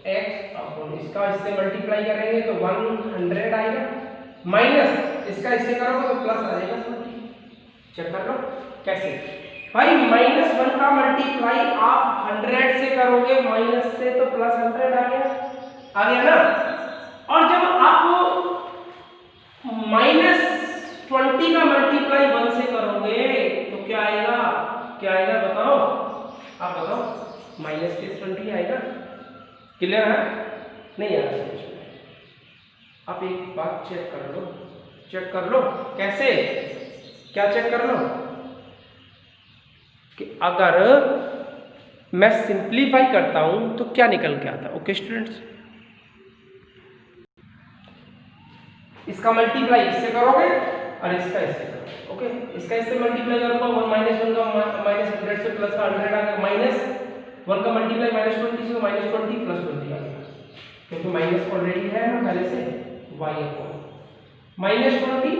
x upon इसका इससे multiply करेंगे तो 100 आएगा, minus इसका इससे करोगे तो plus आ जाएगा 20। चेक कर लो कैसे भाई, -1 का मल्टीप्लाई आप 100 से करोगे, माइनस से तो प्लस 100 आ गया ना। और जब आप -20 का मल्टीप्लाई 1 से करोगे तो क्या आएगा, बताओ, आप बताओ, -20 आएगा। क्लियर है, नहीं आ रहा समझ में? आप एक बात चेक कर लो कैसे, क्या चेक कर लो कि अगर मैं सिंप्लीफाई करता हूं तो क्या निकल के आता है। ओके स्टूडेंट्स, इसका मल्टीप्लाई इससे करोगे और इसका इससे करोगे। ओके, इसका इससे मल्टीप्लाई करूंगा, 1 -1 का -100 से प्लस का 100 आ गया, -1 का मल्टीप्लाई -20 से -20 प्लस 20 आ गया, क्योंकि माइनस ऑलरेडी है ना पहले से, y अपॉन -20,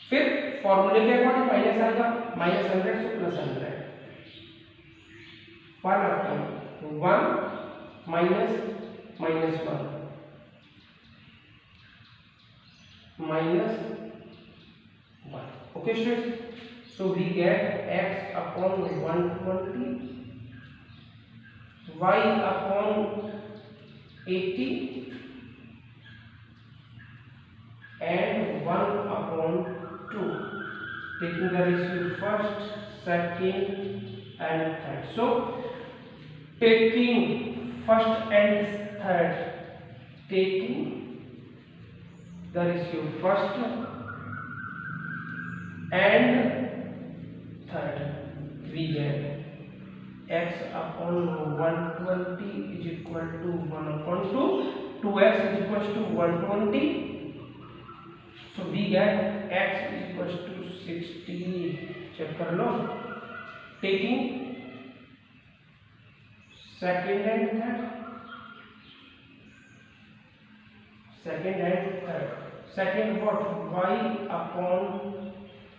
फिर फॉर्मूले के अकॉर्डिंग माइनस आएगा, -100 से plus 100, 1 upon 1 minus -1 minus 1। Okay students, so we get x upon 120, y upon 80 and 1/2, taking the ratio first, second and third. So taking first and third, taking the ratio first and third, we get x upon 120 is equal to 1/2, 2x is equal to 120, so we get x is equal to 60. Check कर लो, taking second and third, second what, y upon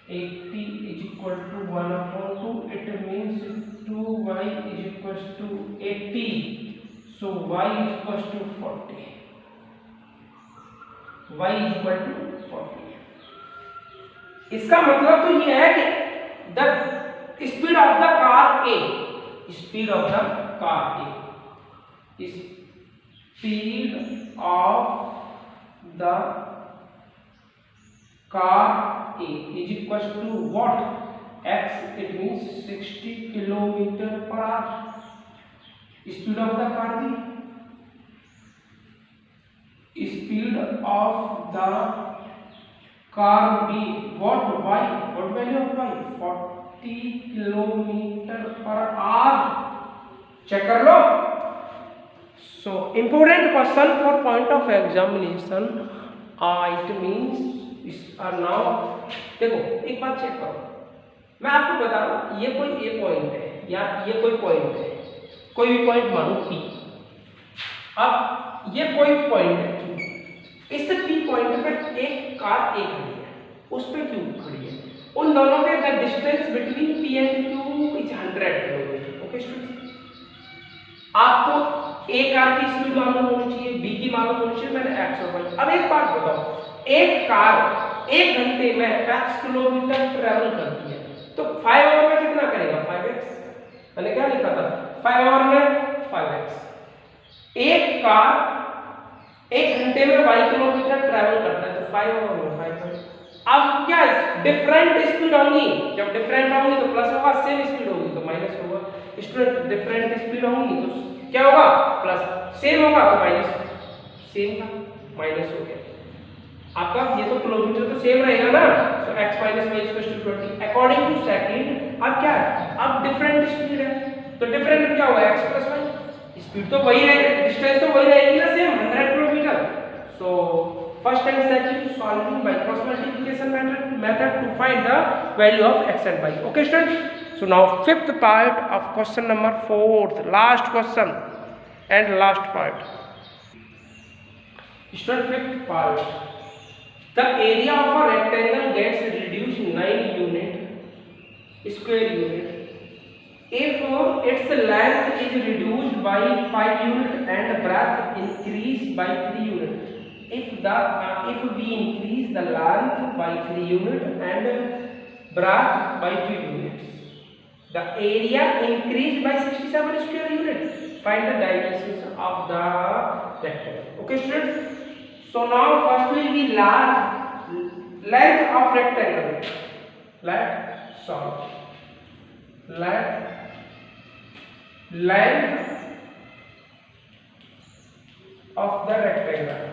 80 is equal to 1/2, it means 2y is equal to 80, so y is equal to 40, y is equal to 40. इसका मतलब तो ये है कि the speed of the car A, speed of the car A, speed of the car A is equal to what, x, it means 60 km/h. Speed of the car B, speed of the car B, what y, what value of y, 40 km/h. Check कर लो. So important question for point of examination, it means now देखो एक बात check करो, मैं आपको बता रहा हूँ, ये कोई ए पॉइंट है या ये कोई पॉइंट है, कोई भी पॉइंट मानो पी. अब ये कोई पॉइंट है, इस पी पॉइंट पर एक कार ए खड़ी है, उस पर क्यू खड़ी है, उन दोनों के the distance between P and Q is 100 kilometre. Okay students, आपको ए कार की स्पीड मालूम होनी चाहिए, बी की मालूम होनी चाहिए, मैंने एक्स और वाई. अब एक बात बताओ, एक कार 1 घंटे में x किलोमीटर ट्रेवल करती है, तो 5 आवर में कितना करेगा, 5x. मैंने क्या लिखा था, 5 आवर में 5x. एक कार 1 घंटे में y किलोमीटर ट्रेवल करता है, तो 5 आवर में 5x. अब क्या है, डिफरेंट स्पीड होंगी, जब डिफरेंट होंगी तो प्लस होगा, सेम स्पीड होगी तो माइनस होगा. स्टूडेंट डिफरेंट स्पीड होंगी तो क्या होगा, प्लस, सेम होगा तो माइनस, सेम था माइनस हो गया. आपका ये तो किलोमीटर तो सेम रहेगा ना, so x minus y equal to 20 according to second. अब क्या है, अब डिफरेंट स्पीड है, तो डिफरेंट क्या होगा, x प्लस y. स्पीड तो वही रहेगी, डिस्टेंस तो वही रहेगी ना, same 100 kilometre. So first and second solving by cross multiplication method to find the value of x and y. Okay students, so now fifth part of question number 4, last question and last part. Student fifth part, the area of a rectangle gets reduced 9 square unit if its length is reduced by 5 unit and breadth increased by 3 unit. If we increase the length by 3 unit and breadth by 2 units, the area increased by 67 square unit. Find the dimensions of the rectangle. Okay students, so now firstly we learn length of rectangle. Let's solve. Length of the rectangle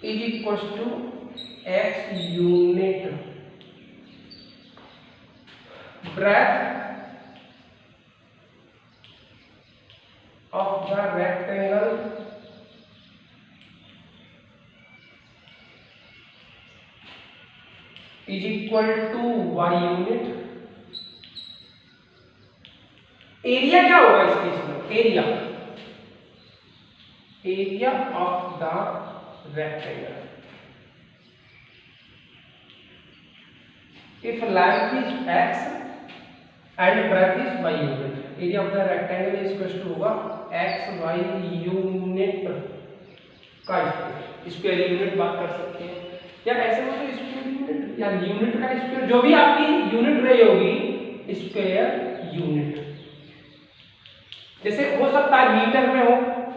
is equals to x unit. Breadth of the rectangle is equal to y unit. Area क्या होगा इस case में, area of the rectangle. If length is x and breadth is y unit, area of the rectangle is equal to होगा x y unit का square unit बात कर सकते हैं, या ऐसे हो तो स्क्वायर यूनिट या यूनिट का स्क्वायर, जो भी आपकी यूनिट रही होगी स्क्वायर यूनिट. जैसे हो सकता है मीटर में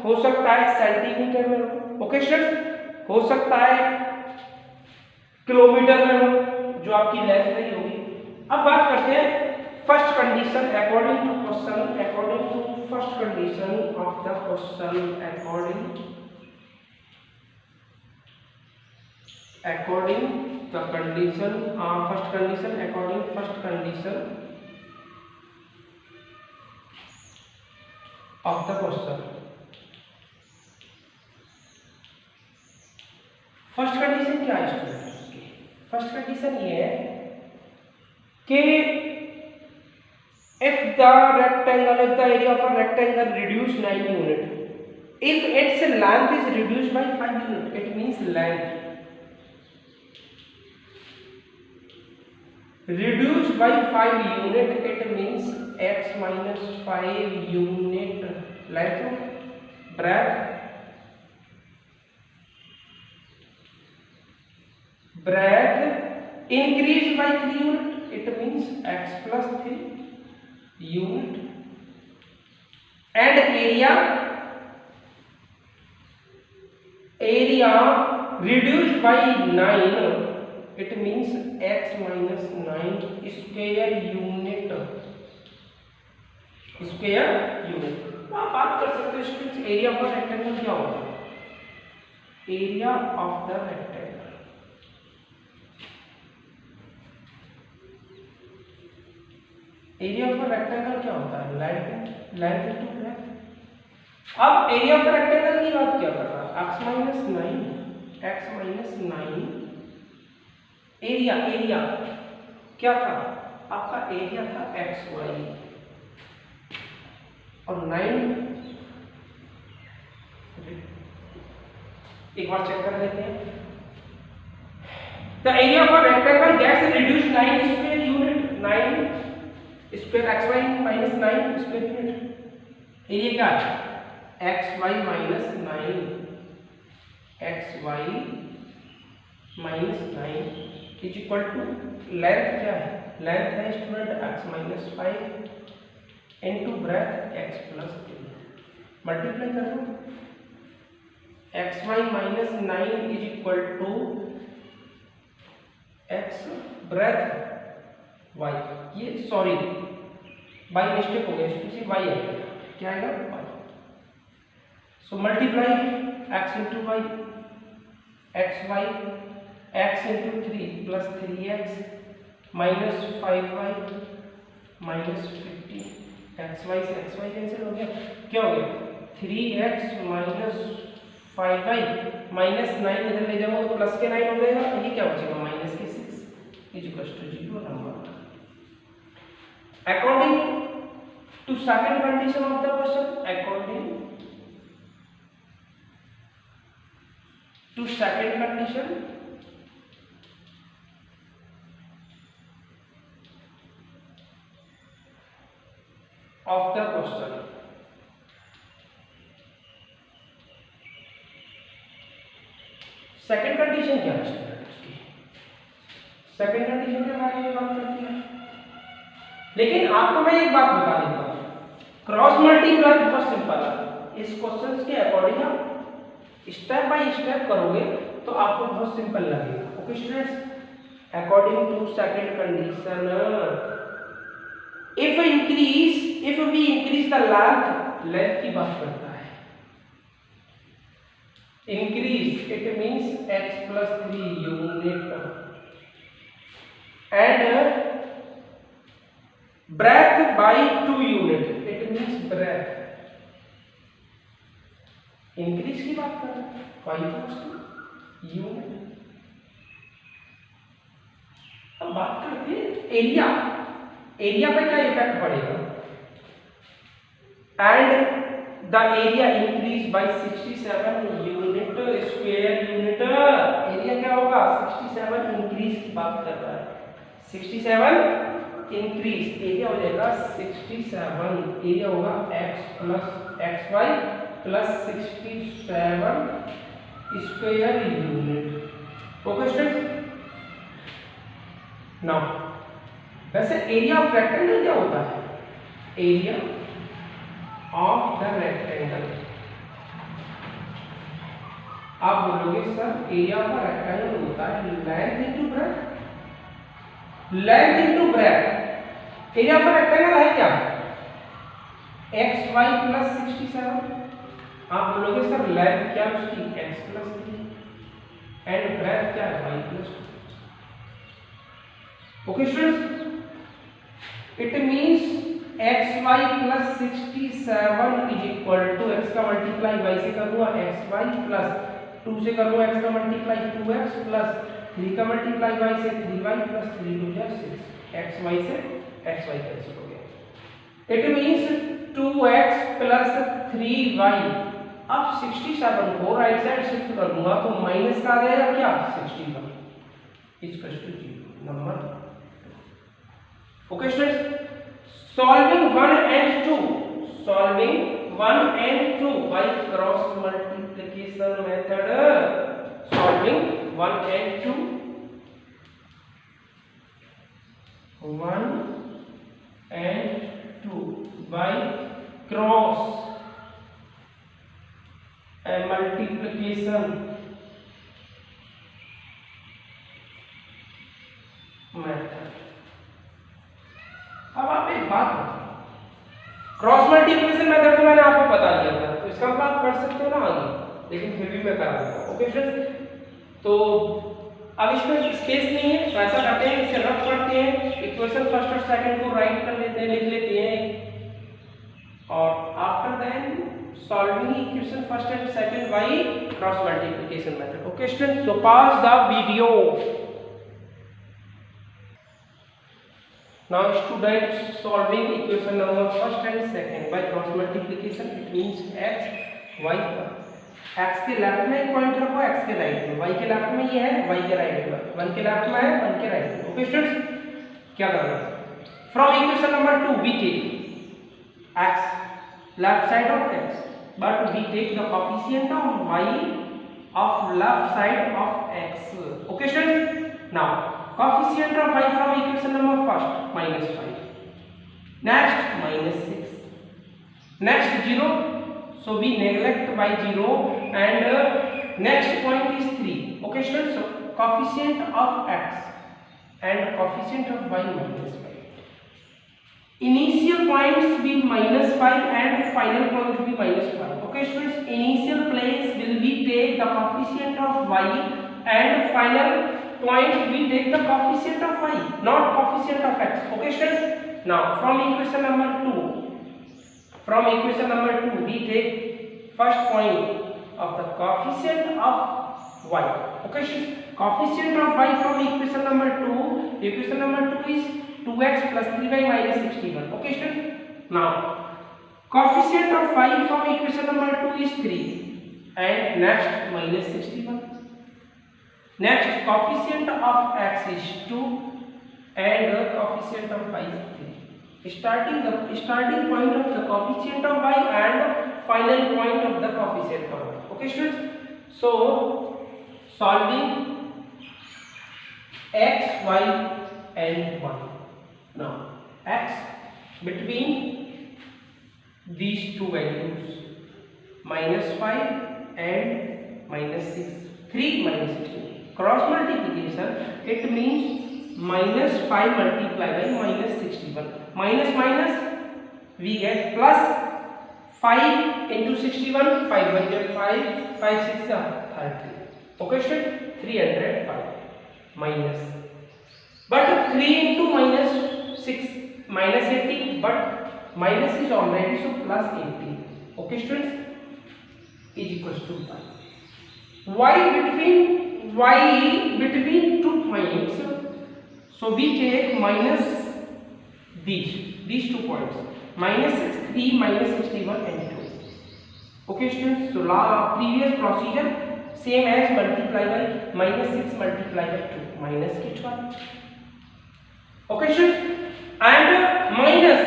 हो सकता है सेंटीमीटर में हो, ओके स्टूडेंट्स, हो सकता है किलोमीटर में हो, जो आपकी लेंथ नहीं होगी। अब बात करते हैं first condition according to question, according to first condition of the question, according the condition first condition, according first condition of the question। First condition क्या है स्टूडेंट? उसकी फर्स्ट कंडीशन ये है कि if the area of a rectangle reduced 9 unit, if its length is reduced by 5 unit, it means length reduced by 5 unit, it means x minus 5 unit length, breadth increased by 3 unit, it means x plus 3 unit, and area reduced by 9, it means x minus 9 square unit, तो आप बात कर सकते हो students area of the rectangle क्या होगा? Area of the rectangle, area of the rectangle क्या होता है? Length into breadth. अब एरिया ऑफ द रेक्टेंगल की बात क्या कर रहा है? x माइनस 9 एरिया क्या था आपका? एरिया था xy और 9, एक बार चेक कर लेते हैं। The area of a rectangle gets reduced 9 square unit, 9 square xy minus 9 square unit. Area क्या है? xy minus 9 is equal to length क्या है? लेंथ है student x minus 5 into breadth x plus 3, multiply कर दो। xy minus 9 is equal to x breadth y, ये sorry by mistake हो गया, इसमें y आएगा, क्या आएगा? y। So multiply x into y, xy x into 3 plus 3x minus 5y minus 50, xy से xy कैंसिल हो गया, क्या हो गया? 3x माइनस 5y माइनस 9 इधर ले जाओ तो प्लस के 9 हो जाएगा, ये क्या बचेगा? माइनस के 6 is equal to 0 number. According to second condition of the question, according to second condition of the question, second condition क्या है स्टूडेंट? उसकी सेकंड कंडीशन के बारे में बात करती है, लेकिन आपको मैं एक बात बता देता हूं, क्रॉस मल्टीप्लाई बहुत सिंपल है। इस क्वेश्चन के अकॉर्डिंग आप स्टेप बाय स्टेप करोगे तो आपको बहुत सिंपल लगेगा। Okay students, according to second condition, if we increase the length की बात करता है, increase it means x plus 3 unit, and breadth by 2 unit, it means breadth, increase की बात कर रहे हैं, y equals to unit। अब बात करते हैं एरिया, एरिया पे क्या इफेक्ट पड़ेगा? And the area increase by 67 unit square unit, area क्या होगा? 67 इंक्रीज की बात कर रहा है, 67 इंक्रीज, एरिया हो जाएगा 67, एरिया होगा x plus xy plus 67 square unit. Okay students, now वैसे एरिया ऑफ रेक्टेंगल क्या होता है? एरिया ऑफ द रेक्टेंगल आप बोलोगे सर एरिया ऑफ रेक्टेंगल होता है length into breadth, length into breadth. Area of rectangle है क्या एक्स वाई प्लस 67। आप बोलोगे सर लेंथ क्या है उसकी एक्स प्लस 3 एंड ब्रेथ क्या है y plus 2। Okay students, it means x y plus 67 is equal to x का मल्टीप्लाई वाई से कर दूंगा एक्स वाई प्लस 2 से कर दूंगा एक्स का मल्टीप्लाई 2x प्लस 3 का मल्टीप्लाई y से 3y प्लस 3 2 जा 6 x y से x y कैंसिल हो गया। It means 2x plus 3y। अब 67 को राइट साइड शिफ्ट कर दूंगा तो माइनस का आ जाएगा क्या 61 equal to 0 number. Okay students, solving 1 and 2, solving 1 and 2 by cross multiplication method, solving 1 and 2, 1 and 2 by cross multiplication method। अब आप एक बात क्रॉस मल्टीप्लिकेशन मेथड तो मैंने आपको बता दिया था, तो इसका मतलब आप कर सकते हो ना आगे, लेकिन फिर भी मैं करा दूंगा। ओके फ्रेंड्स, तो अब इसमें स्पेस नहीं है तो ऐसा करते हैं, इसे रफ करते हैं, इक्वेशन फर्स्ट और सेकंड को राइट कर लेते हैं, लिख लेते हैं, और after then solving equation first and second by cross multiplication method. Okay students, so pause the video. Now students, solving equation number first and second by cross multiplication, it means x y पर x के left में एक point रखो, x के right में, y के left में ये है, y के राइट में, 1 के लेफ्ट में है, 1 के राइट में। ओके स्टूडेंट्स, क्या करना है, from equation number 2 we take x left side of x but we take the coefficient of y of left side of x। okay students, now coefficient of y from equation number first -5, next -6, next 0, so we neglect by 0 and next point is 3। okay students, so coefficient of x and coefficient of y -5, initial points be -5 and final point be -5। okay students, initial place will be take the coefficient of y and final point we take the coefficient of y, not coefficient of x। okay students, now from equation number 2 we take first point of the coefficient of y। okay students, coefficient of y from equation number 2 is 2x plus 3y minus 61। okay students, now coefficient of y from equation number 2 is 3 and next minus 61, next coefficient of x is 2 and coefficient of y is 3। starting point of the coefficient of y and final point of the coefficient of y। okay students, so solving x, y and 1, now x between these two values -5 and -6, 3 -16, cross multiplication, it means -5 multiplied by -61, minus minus we get plus 5 into 61, 5 1 get 5, 5 6 30। okay student, 305 minus, but 3 into -6 -18, but minus is already, so plus 18। okay students, is equals to 5। y between 2 points, so we take minus these 2 points, -6 3 -61 and 2। okay students, so previous procedure same as multiply by -6 multiply by 2 minus get 1। okay students, and minus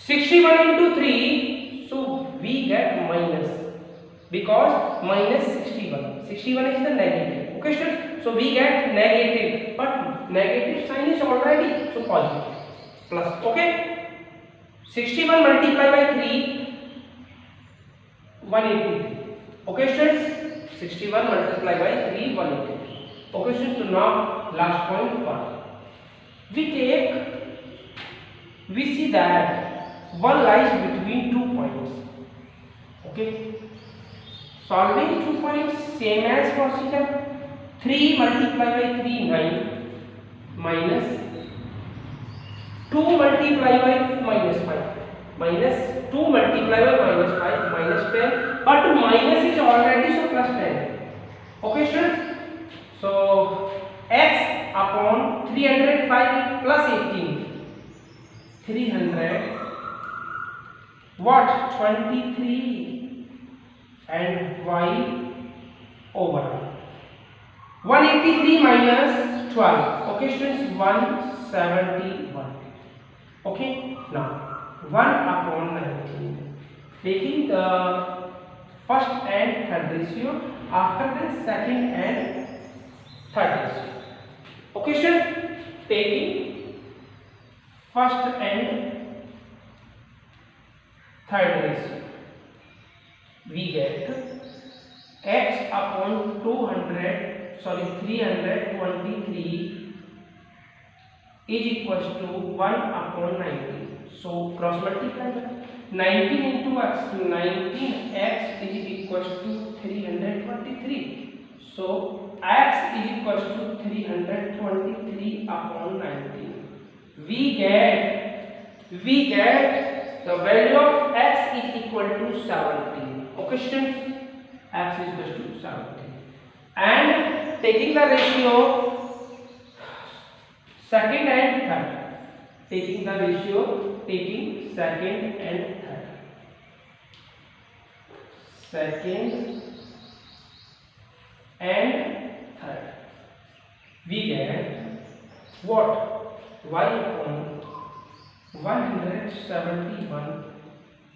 61 into 3, so we get minus, because -61 is the negative। okay students, so we get negative, but negative sign is already, so positive, plus। okay, 61 multiplied by 3 183, Okay students, 61 multiplied by 3, 183. Okay students, so now last point 1. We see that 1 lies between 2 points. Okay, solving 2 points same as procedure. 3 multiplied by 3, 9, minus 2 multiplied by minus 5, minus 2 multiplied by minus 5, minus 10, but minus is already, so plus 10. Okay students, so x upon 305 plus 18, 300 what 23, and y over 183 minus 12. Okay students, 171. Okay, now 1 upon 19, taking the first and third ratio, after the second and third ratio. Okay students, taking first and third ratio, we get x upon 323 is equals to 1 upon 19. So cross multiply 19 into x, 19x is equals to 323. So x is equals to 323 upon 19. We get the value of x is equal to 17. Okay students, x is equal to 17. And taking the ratio second and third, taking second and third, second and third, we get what? Y upon 171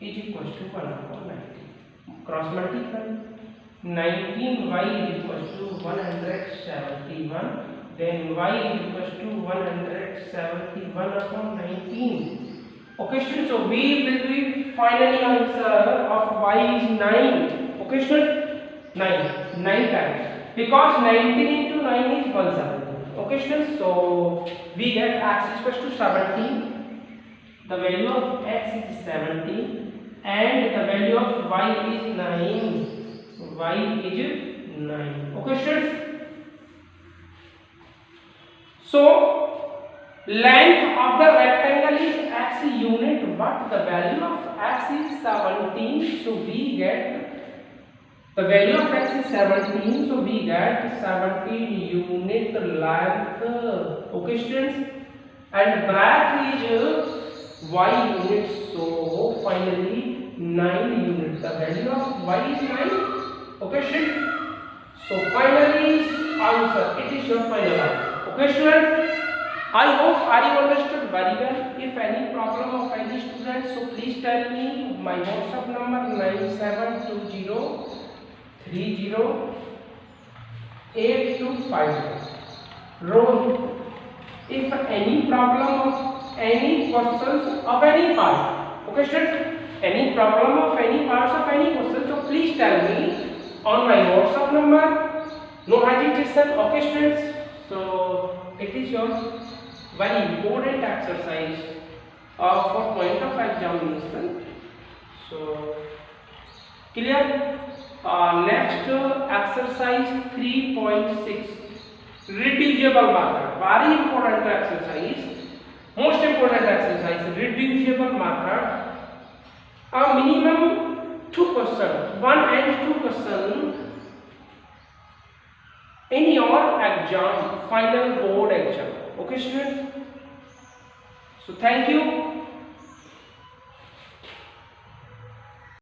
is equals to 1 upon 19. Cross multiply 19y is equals to 171. Then y is equals to 171 upon 19. Okay students, so we will be finally answer of y is 9. Okay students, 9 times, because 19 into 9 is 170. Okay students, so we get x is equals to 17. The value of x is 17 and the value of y is 9. Y is 9. Okay students. So length of the rectangle is x unit, but the value of x is 17. So we get the value of x is 17. So we get 17 unit length. Okay students, and breadth is y unit. So finally 9 units. The value of y is 9. Okay students. So finally answer. It is your final answer. Okay students, I hope you understood very well. If any problem of any student, so please tell me. My WhatsApp number 9720308250. Rohit, if any problem of any questions of any part, okay students, any problem of any parts of any question, so please tell me on my WhatsApp number. No hesitation. Okay students. So it is your very important exercise for point of examination. So clear. Next exercise 3.6, reducible method. Very important exercise. Most important exercise, reducible method. Minimum 2 questions, 1 and 2 questions in your exam, final board exam. Okay students, so thank you.